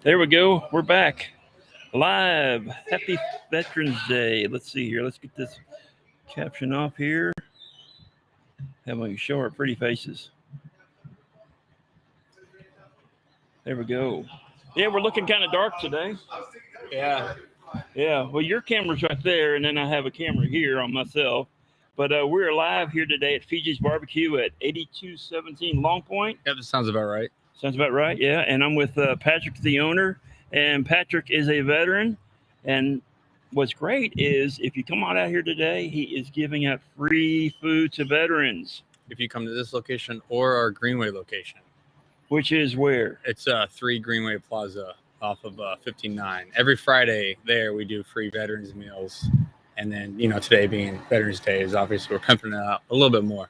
There we go. We're back live. Happy Veterans Day. Let's see here. Let's get this caption off here. Have we show our pretty faces. There we go. Yeah, we're looking kind of dark today. Yeah. Yeah. Well, your camera's right there, and then I have a camera here on myself. But we're live here today at Fiji's Barbecue at 8217 Long Point. Yep, that sounds about right. Sounds about right. Yeah. And I'm with Patrick, the owner. And Patrick is a veteran. And what's great is if you come on out here today, he is giving out free food to veterans. If you come to this location or our Greenway location, which is where? It's 3 Greenway Plaza off of 15-9. Every Friday there we do free veterans meals. And then, today being Veterans Day is obviously we're pumping it out a little bit more.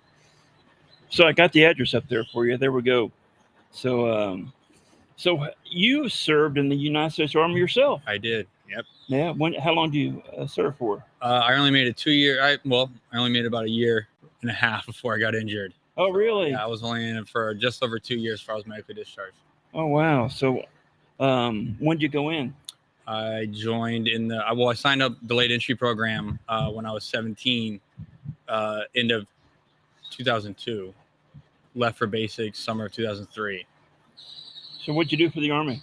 So I got the address up there for you. There we go. So you served in the United States Army yourself. I did. Yep. Yeah. How long do you serve for? I only made it 2 years. I only made about a year and a half before I got injured. Oh, really? Yeah, I was only in it for just over 2 years before I was medically discharged. Oh, wow. So when did you go in? I joined I signed up delayed entry program when I was 17, end of 2002. Left for basics summer of 2003. So what'd you do for the Army?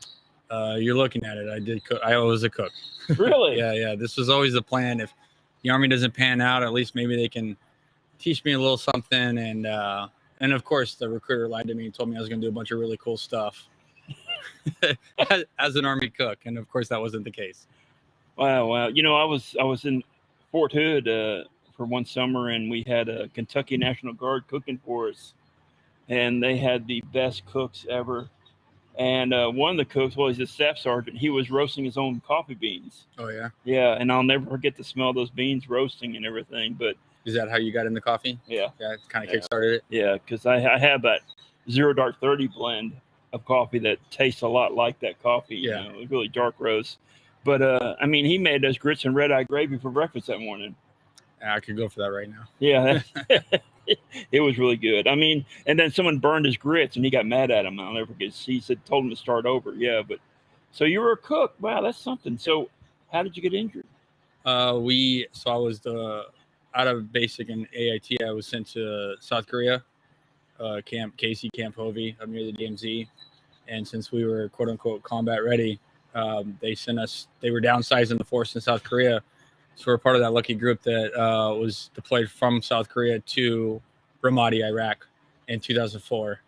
You're looking at it. I did cook. I was a cook. Really? Yeah. This was always the plan. If the Army doesn't pan out, at least maybe they can teach me a little something. And of course, the recruiter lied to me and told me I was going to do a bunch of really cool stuff as an Army cook. And of course, that wasn't the case. Wow. I was in Fort Hood for one summer, and we had a Kentucky National Guard cooking for us, and they had the best cooks ever. And one of the cooks, he's a staff sergeant. He was roasting his own coffee beans. Oh, yeah? Yeah, and I'll never forget the smell of those beans roasting and everything. But is that how you got into coffee? Yeah. Yeah, it kind of kickstarted it? Yeah, because I have that Zero Dark 30 blend of coffee that tastes a lot like that coffee. Yeah. Really dark roast. But, he made us grits and red-eye gravy for breakfast that morning. I could go for that right now. Yeah, it was really good. And then someone burned his grits, and he got mad at him. I'll never forget. He told him to start over. Yeah, but so you were a cook. Wow, that's something. So how did you get injured? I was out of basic and AIT. I was sent to South Korea, Camp Casey, Camp Hovey, up near the DMZ. And since we were quote unquote combat ready, they sent us. They were downsizing the force in South Korea. So we're part of that lucky group that was deployed from South Korea to Ramadi, Iraq in 2004.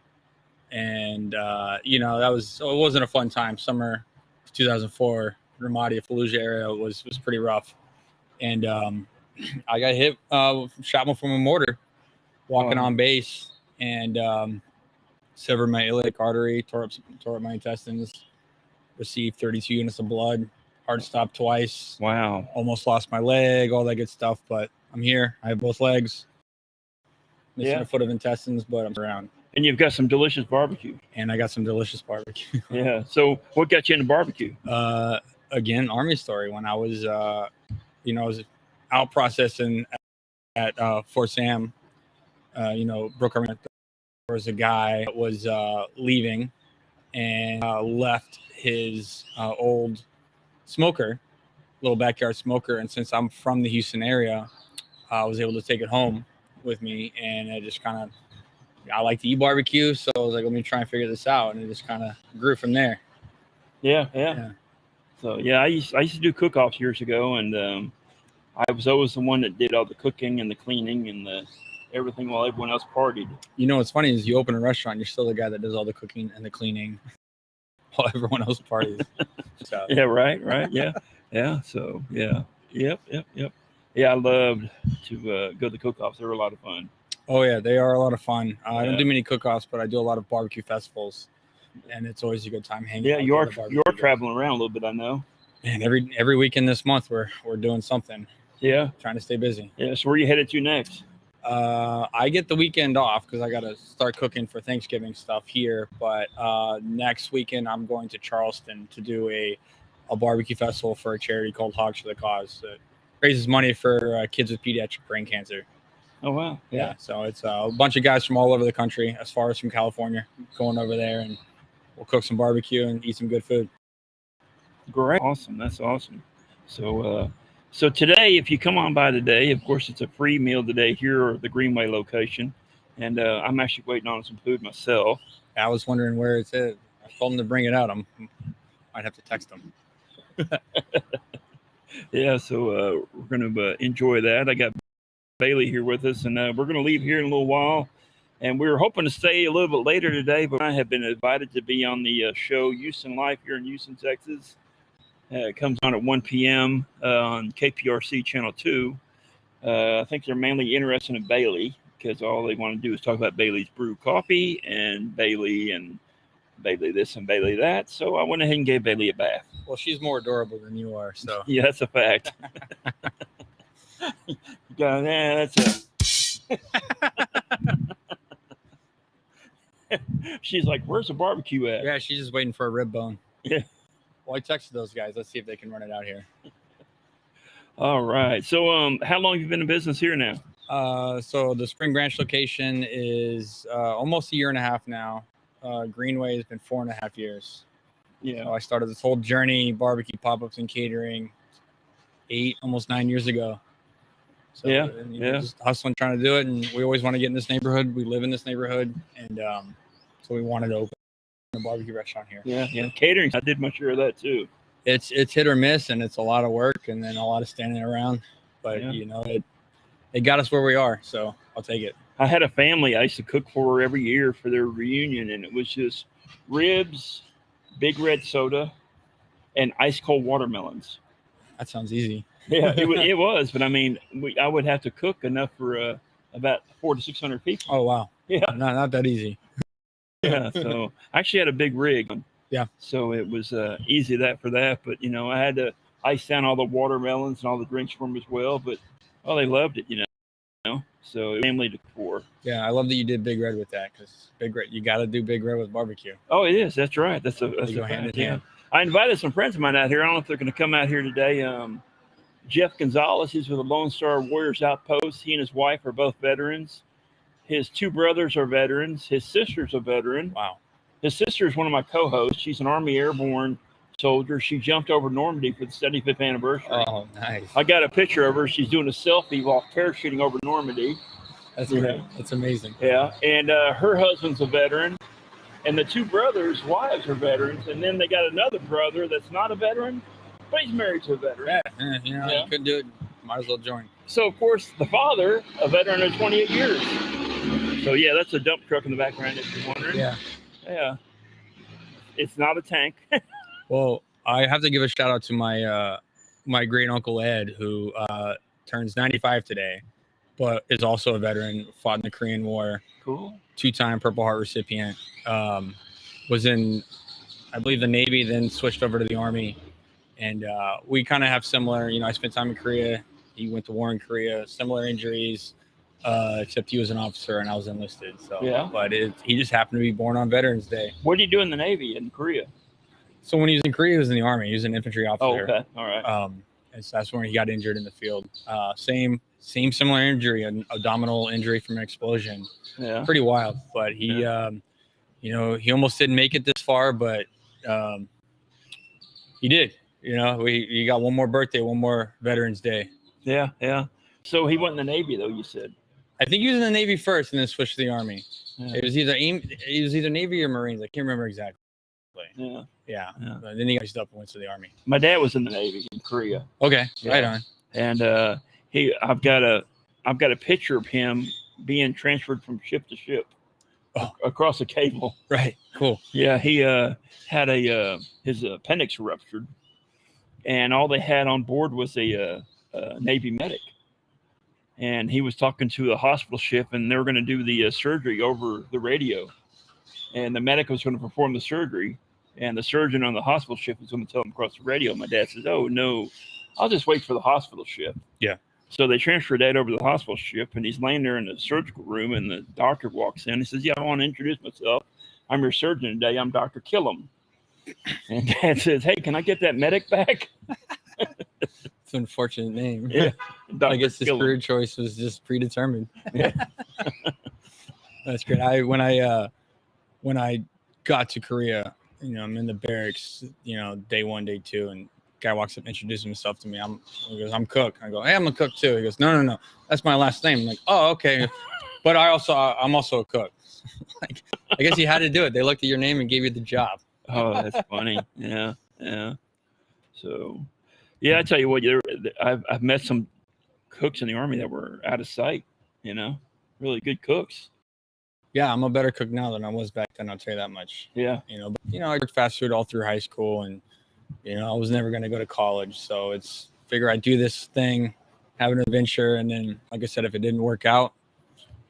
And, it wasn't a fun time. Summer 2004, Ramadi, Fallujah area was pretty rough. And I got hit, shot from a mortar walking on base, and severed my iliac artery, tore up my intestines, received 32 units of blood. Heart stopped twice. Wow. Almost lost my leg, all that good stuff. But I'm here. I have both legs. Missing a foot of intestines, but I'm around. And you've got some delicious barbecue. And I got some delicious barbecue. Yeah. So what got you into barbecue? Again, Army story. When I was, I was out processing at Fort Sam, Brooke Army. There was a guy that was leaving and left his old smoker, little backyard smoker, and since I'm from the Houston area, I was able to take it home with me, and it just kind of, I like to eat barbecue, so I was like, let me try and figure this out, and it just kind of grew from there. Yeah. So I used to do cook-offs years ago, and I was always the one that did all the cooking and the cleaning and the everything while everyone else partied. What's funny is you open a restaurant, you're still the guy that does all the cooking and the cleaning while everyone else parties. So. Yeah, right. Yeah. So yep. Yeah, I loved to go to the cook-offs. They were a lot of fun. Oh yeah, they are a lot of fun. I don't do many cook-offs, but I do a lot of barbecue festivals, and it's always a good time hanging. Yeah, you are traveling around a little bit, I know. And every weekend this month we're doing something. Yeah, trying to stay busy. Yeah. So where are you headed to next? I get the weekend off because I got to start cooking for Thanksgiving stuff here. But next weekend I'm going to Charleston to do a barbecue festival for a charity called Hogs for the Cause. It raises money for kids with pediatric brain cancer. Oh, wow. Yeah. So it's a bunch of guys from all over the country, as far as from California, going over there, and we'll cook some barbecue and eat some good food. Great. Awesome. That's awesome. So today, if you come on by today, of course, it's a free meal today here at the Greenway location. And I'm actually waiting on some food myself. I was wondering where it's at. I told him to bring it out. Might have to text him. Yeah, so we're going to enjoy that. I got Bailey here with us, and we're going to leave here in a little while. And we were hoping to stay a little bit later today, but I have been invited to be on the show Houston Life here in Houston, Texas. It comes on at 1 p.m. On KPRC Channel 2. I think they're mainly interested in Bailey because all they want to do is talk about Bailey's Brew Coffee and Bailey this and Bailey that. So I went ahead and gave Bailey a bath. Well, she's more adorable than you are, so. Yeah, that's a fact. Yeah, that's a... She's like, where's the barbecue at? Yeah, she's just waiting for a rib bone. Yeah. Well, I texted those guys. Let's see if they can run it out here. All right. So how long have you been in business here now? So the Spring Branch location is almost a year and a half now. Greenway has been 4.5 years. Yeah. So I started this whole journey, barbecue pop-ups and catering, almost 9 years ago. So, yeah. Just hustling, trying to do it. And we always want to get in this neighborhood. We live in this neighborhood. And so we wanted to open a barbecue restaurant here. Yeah. Catering, I did my share of that too. It's hit or miss, and it's a lot of work and then a lot of standing around. But, it got us where we are. So I'll take it. I had a family I used to cook for every year for their reunion. And it was just ribs, big red soda, and ice cold watermelons. That sounds easy. Yeah, it was. But I mean, I would have to cook enough for about 400 to 600 people. Oh, wow. Yeah. Not that easy. Yeah. So I actually had a big rig. Yeah. So it was easy for that. But, I had to ice down all the watermelons and all the drinks for them as well. But, they loved it, So family to four. Yeah, I love that you did Big Red with that because Big Red, you got to do Big Red with barbecue. Oh, it is. That's right. That's a go hand in hand. I invited some friends of mine out here. I don't know if they're going to come out here today. Jeff Gonzalez, he's with the Lone Star Warriors Outpost. He and his wife are both veterans. His two brothers are veterans. His sister's a veteran. Wow. His sister is one of my co-hosts. She's an Army Airborne soldier. She jumped over Normandy for the 75th anniversary. Oh, nice. I got a picture of her. She's doing a selfie while parachuting over Normandy. That's great. That's amazing. Yeah. And her husband's a veteran. And the two brothers' wives are veterans. And then they got another brother that's not a veteran, but he's married to a veteran. Yeah. You couldn't do it. Might as well join. So, of course, the father, a veteran of 28 years. So, yeah, that's a dump truck in the background, if you're wondering. Yeah. Yeah. It's not a tank. Well, I have to give a shout out to my great uncle Ed, who turns 95 today, but is also a veteran, fought in the Korean War. Cool. 2-time Purple Heart recipient. Was in, I believe, the Navy, then switched over to the Army. And we kind of have similar, I spent time in Korea. He went to war in Korea, similar injuries, except he was an officer and I was enlisted. So, yeah. But he just happened to be born on Veterans Day. What did you do in the Navy in Korea? So when he was in Korea, he was in the Army. He was an infantry officer. Oh, okay. All right. And so that's when he got injured in the field. Similar injury, an abdominal injury from an explosion. Yeah. Pretty wild. But he, he almost didn't make it this far, but he did. He got one more birthday, one more Veterans Day. Yeah. So he went in the Navy, though, you said. I think he was in the Navy first and then switched to the Army. Yeah. It was either Navy or Marines. I can't remember exactly. Yeah. Then he got up and went to the Army. My dad was in the Navy in Korea. Okay, yeah. Right on. And I've got a picture of him being transferred from ship to ship across a cable. Right. Cool. Yeah, he had his appendix ruptured, and all they had on board was a Navy medic. And he was talking to the hospital ship, and they were going to do the surgery over the radio. And the medic was going to perform the surgery, and the surgeon on the hospital ship was going to tell him across the radio. My dad says, "Oh, no, I'll just wait for the hospital ship." Yeah. So they transfer Dad over to the hospital ship, and he's laying there in the surgical room, and the doctor walks in. He says, "Yeah, I want to introduce myself. I'm your surgeon today. I'm Dr. Killam." And Dad says, "Hey, can I get that medic back?" It's an unfortunate name. Yeah. I guess his career choice was just predetermined. Yeah. That's great. When I got to Korea, I'm in the barracks, day 1, day 2, and guy walks up, introduces himself to me. He goes, I'm cook. I go, hey, I'm a cook too. He goes, no, that's my last name. I'm like, oh, okay, but I'm also a cook. Like, I guess you had to do it. They looked at your name and gave you the job. Oh, that's funny. Yeah. So, yeah, I tell you what, I've met some cooks in the Army that were out of sight. Really good cooks. Yeah, I'm a better cook now than I was back then. I'll tell you that much. Yeah. But, I worked fast food all through high school, and I was never going to go to college, so figure I'd do this thing, have an adventure, and then, like I said, if it didn't work out,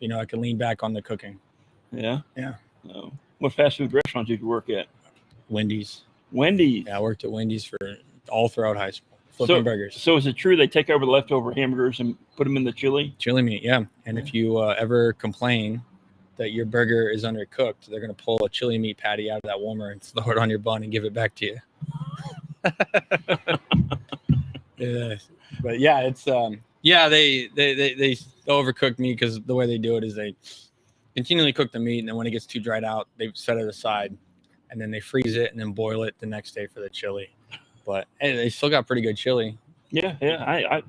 I could lean back on the cooking. Yeah. Yeah. Oh. What fast food restaurants did you work at? Wendy's. Yeah, I worked at Wendy's for all throughout high school, flipping burgers. So is it true they take over the leftover hamburgers and put them in the chili? Chili meat, yeah. And if you ever complain that your burger is undercooked, they're going to pull a chili meat patty out of that warmer and throw it on your bun and give it back to you. Yeah. But yeah, it's they overcook meat because the way they do it is they continually cook the meat, and then when it gets too dried out, they set it aside, and then they freeze it and then boil it the next day for the chili. But hey, they still got pretty good chili. Yeah. I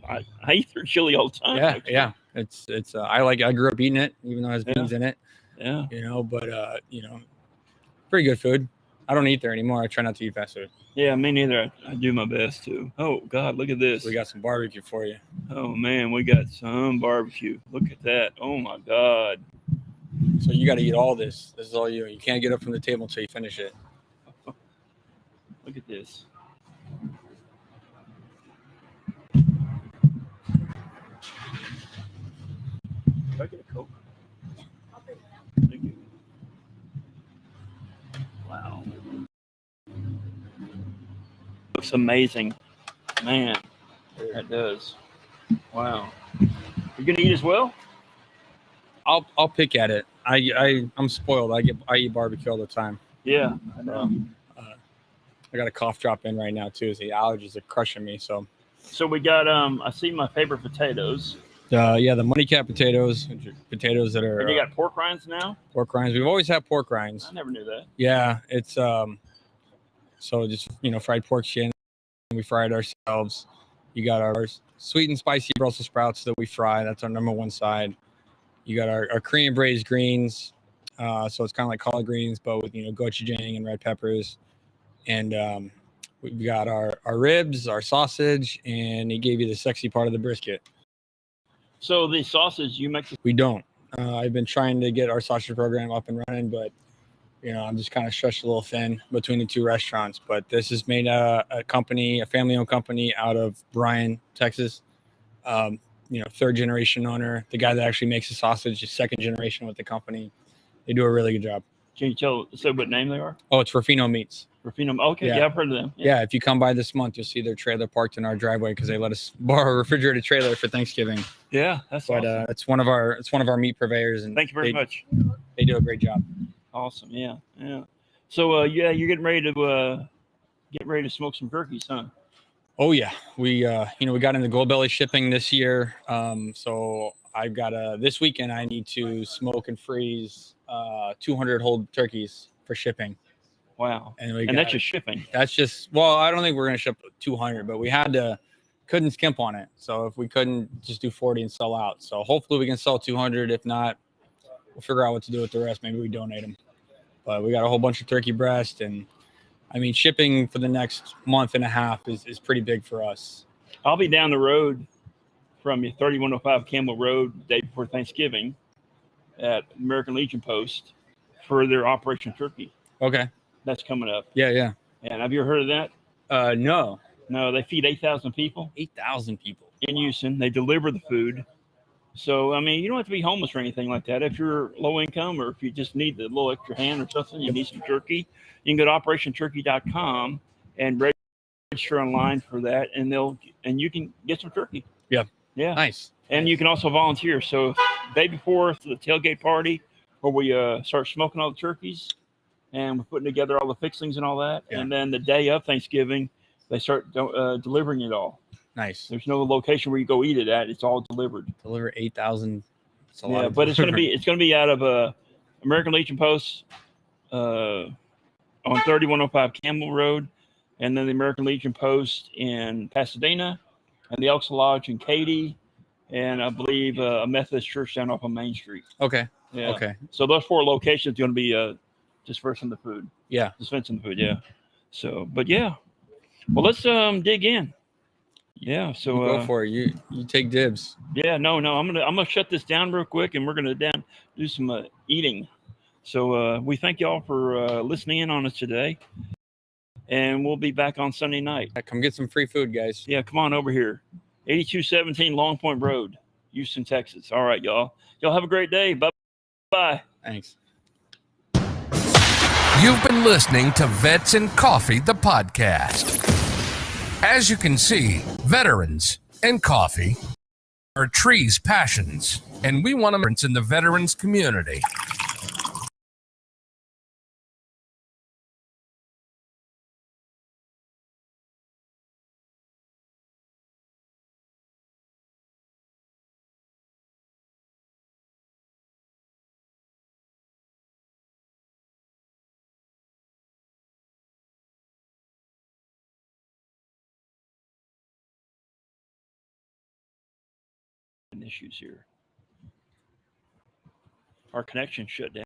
eat their chili all the time. Yeah, yeah. It's I grew up eating it, even though it has beans in it. Yeah. But pretty good food. I don't eat there anymore. I try not to eat fast food. Yeah, me neither. I do my best to. Oh God, look at this. We got some barbecue for you. Oh man, we got some barbecue. Look at that. Oh my God. So you got to eat all this. This is all you. You can't get up from the table until you finish it. Look at this. Can I get a Coke? Thank you. Wow. Looks amazing. Man, that does. Wow. You're gonna eat as well? I'll pick at it. I'm spoiled. I eat barbecue all the time. Yeah, I know. I got a cough drop in right now too. The allergies are crushing me. So we got I see my favorite potatoes. The money cat potatoes that are. And you got pork rinds now? Pork rinds. We've always had pork rinds. I never knew that. Yeah, it's so just fried pork shin. We fry it ourselves. You got our sweet and spicy Brussels sprouts that we fry. That's our number one side. You got our Korean braised greens. So it's kind of like collard greens, but with gochujang and red peppers. And we got our ribs, our sausage, and he gave you the sexy part of the brisket. So the sausage you make? We don't. I've been trying to get our sausage program up and running, but I'm just kind of stretched a little thin between the two restaurants. But this is made a family-owned company out of Bryan, Texas. Third generation owner. The guy that actually makes the sausage is second generation with the company. They do a really good job. Can you say what name they are? Oh, it's Rufino Meats. Rufino. Okay, yeah, I've heard of them. Yeah, if you come by this month, you'll see their trailer parked in our driveway because they let us borrow a refrigerated trailer for Thanksgiving. Yeah, that's awesome. It's one of our meat purveyors, and thank you very much. They do a great job. Awesome. Yeah. So you're getting ready to smoke some turkeys, huh? Oh yeah, we got into gold belly shipping this year. So I've got this weekend I need to smoke and freeze 200 whole turkeys for shipping. Wow. And that's just shipping. That's just, well, I don't think we're going to ship 200, but we couldn't skimp on it. So if we couldn't just do 40 and sell out. So hopefully we can sell 200. If not, we'll figure out what to do with the rest. Maybe we donate them. But we got a whole bunch of turkey breast. And I mean, shipping for the next month and a half is pretty big for us. I'll be down the road from your 3105 Campbell Road the day before Thanksgiving at American Legion Post for their Operation Turkey. Okay. That's coming up. Yeah. And have you heard of that? No. No, they feed 8,000 people. 8,000 people. In Houston. They deliver the food. So, I mean, you don't have to be homeless or anything like that. If you're low income or if you just need the little extra hand or something, you need some turkey, you can go to operationturkey.com and register online for that, and you can get some turkey. Yeah. Yeah. Nice. And you can also volunteer. So, day before the tailgate party where we start smoking all the turkeys, and we're putting together all the fixings and all that. Yeah. And then the day of Thanksgiving, they start delivering it all. Nice. There's no location where you go eat it at. It's all delivered. Deliver 8,000. Yeah, but it's going to be out of American Legion Post on 3105 Campbell Road, and then the American Legion Post in Pasadena, and the Elks Lodge in Katy, and I believe a Methodist church down off of Main Street. Okay. Yeah. Okay. So those 4 locations are going to be dispensing the food. Yeah. Dispensing the food. Yeah. So, but yeah. Well, let's dig in. Yeah. So You go for it. You take dibs. Yeah. No. I'm gonna shut this down real quick, and we're gonna do some eating. So we thank y'all for listening in on us today, and we'll be back on Sunday night. Come get some free food, guys. Yeah. Come on over here. 8217 Long Point Road, Houston, Texas. All right, y'all. Y'all have a great day. Bye. Thanks. You've been listening to Vets and Coffee, the podcast. As you can see, veterans and coffee are Tree's passions, and we want to in the veterans community. Issues here. Our connection shut down.